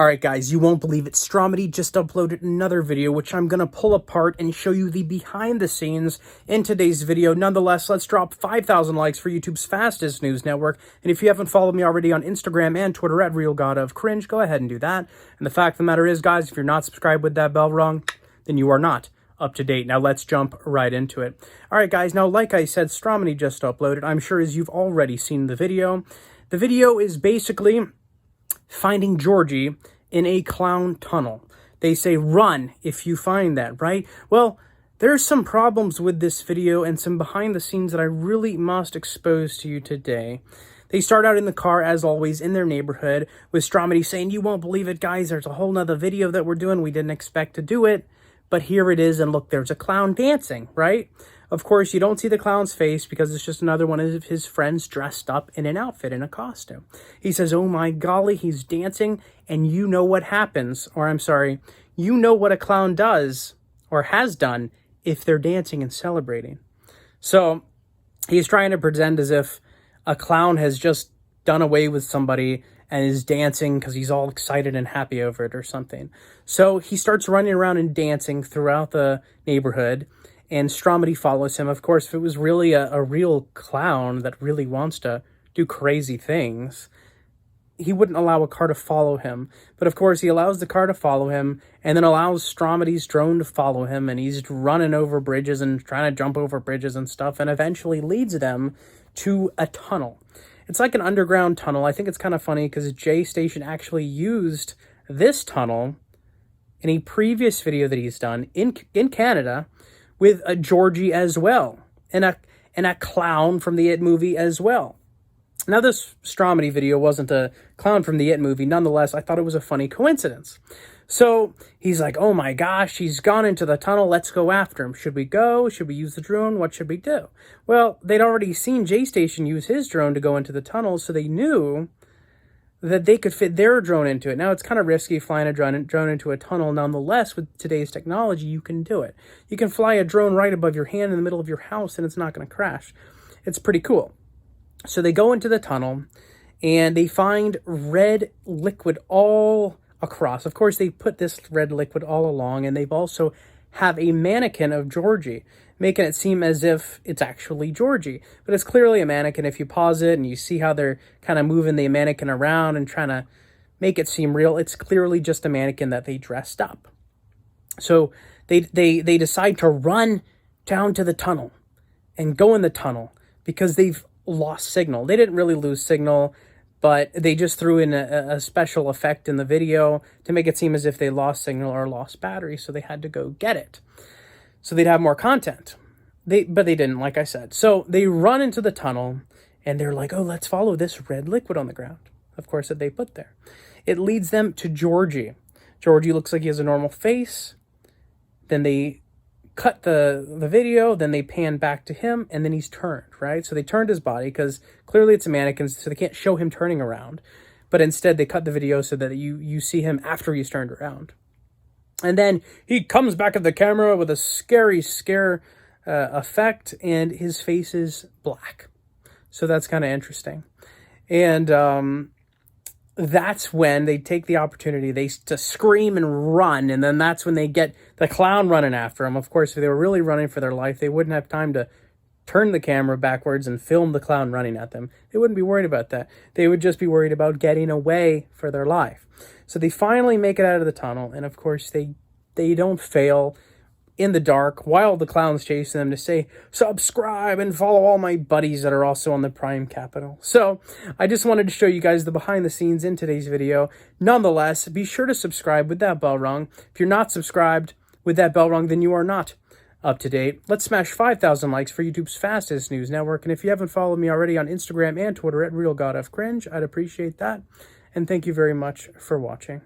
Alright guys, you won't believe it, Stromedy just uploaded another video which I'm going to pull apart and show you the behind the scenes in today's video. Nonetheless, let's drop 5,000 likes for YouTube's fastest news network. And if you haven't followed me already on Instagram and Twitter at RealGodOfCringe, go ahead and do that. And the fact of the matter is, guys, if you're not subscribed with that bell rung, then you are not up to date. Now let's jump right into it. Alright guys, now like I said, Stromedy just uploaded. I'm sure as you've already seen the video. The video is basically finding Georgie in a clown tunnel. They say run if you find that, right? Well, there's some problems with this video and some behind the scenes that I really must expose to you today. They start out in the car, as always, in their neighborhood, with Stromedy saying, "You won't believe it, guys, there's a whole nother video that we're doing. We didn't expect to do it, but here it is, and look, there's a clown dancing," right? Of course, you don't see the clown's face because it's just another one of his friends dressed up in an outfit, in a costume. He says, "Oh my golly, he's dancing," and you know what happens, or I'm sorry, you know what a clown does, or has done, if they're dancing and celebrating. So, he's trying to pretend as if a clown has just done away with somebody and is dancing because he's all excited and happy over it or something. So, he starts running around and dancing throughout the neighborhood, and Stromedy follows him. Of course, if it was really a real clown that really wants to do crazy things, he wouldn't allow a car to follow him. But of course, he allows the car to follow him and then allows Stromedy's drone to follow him. And he's running over bridges and trying to jump over bridges and stuff, and eventually leads them to a tunnel. It's like an underground tunnel. I think it's kind of funny because J Station actually used this tunnel in a previous video that he's done in Canada, with a Georgie as well, and a clown from the It movie as well. Now, this Stromedy video wasn't a clown from the It movie. Nonetheless, I thought it was a funny coincidence. So he's like, "Oh my gosh, he's gone into the tunnel. Let's go after him. Should we go? Should we use the drone? What should we do?" Well, they'd already seen J Station use his drone to go into the tunnel, so they knew that they could fit their drone into it. Now, it's kind of risky flying a drone into a tunnel. Nonetheless, with today's technology, you can do it. You can fly a drone right above your hand in the middle of your house, and it's not going to crash. It's pretty cool. So they go into the tunnel, and they find red liquid all across. Of course, they put this red liquid all along, and they've also have a mannequin of Georgie, making it seem as if it's actually Georgie. But it's clearly a mannequin. If you pause it and you see how they're kind of moving the mannequin around and trying to make it seem real, it's clearly just a mannequin that they dressed up. So they decide to run down to the tunnel and go in the tunnel because they've lost signal. They didn't really lose signal, but they just threw in a special effect in the video to make it seem as if they lost signal or lost battery, so they had to go get it, so they'd have more content. But they didn't, like I said. So they run into the tunnel, and they're like, "Oh, let's follow this red liquid on the ground," of course, that they put there. It leads them to Georgie. Georgie looks like he has a normal face. Then they cut the video, then they pan back to him, and then he's turned, right? So they turned his body, because clearly it's a mannequin, so they can't show him turning around. But instead, they cut the video so that you see him after he's turned around. And then he comes back at the camera with a scary scare effect, and his face is black. So that's kind of interesting. And that's when they take the opportunity to scream and run, and then that's when they get the clown running after them. Of course, if they were really running for their life, they wouldn't have time to turn the camera backwards and film the clown running at them. They wouldn't be worried about that. They would just be worried about getting away for their life. So they finally make it out of the tunnel, and of course they don't fail in the dark while the clown's chasing them to say, "Subscribe and follow all my buddies that are also on the Prime Capital." So I just wanted to show you guys the behind the scenes in today's video. Nonetheless, be sure to subscribe with that bell rung. If you're not subscribed with that bell rung, then you are not up to date. Let's smash 5,000 likes for YouTube's fastest news network. And if you haven't followed me already on Instagram and Twitter at RealGodOfCringe, I'd appreciate that. And thank you very much for watching.